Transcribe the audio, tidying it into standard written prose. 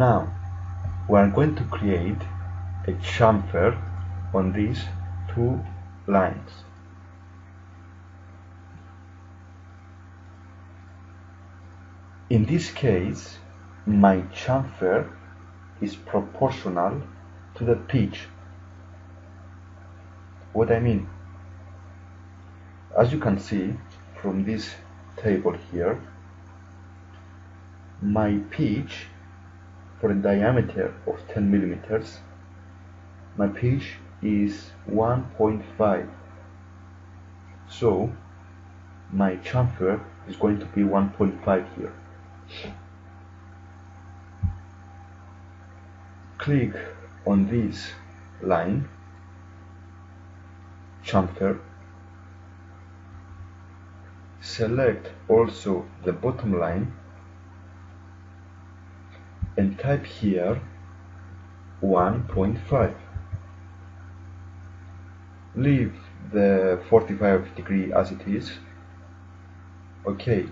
Now we are going to create a chamfer on these two lines. In this case, my chamfer is proportional to the pitch. What I mean, as you can see from this table here, my pitch for a diameter of 10 millimeters, my pitch is 1.5. So my chamfer is going to be 1.5 here. Click on this line, chamfer, select also the bottom line and type here 1.5. Leave the 45 degree as it is. Okay.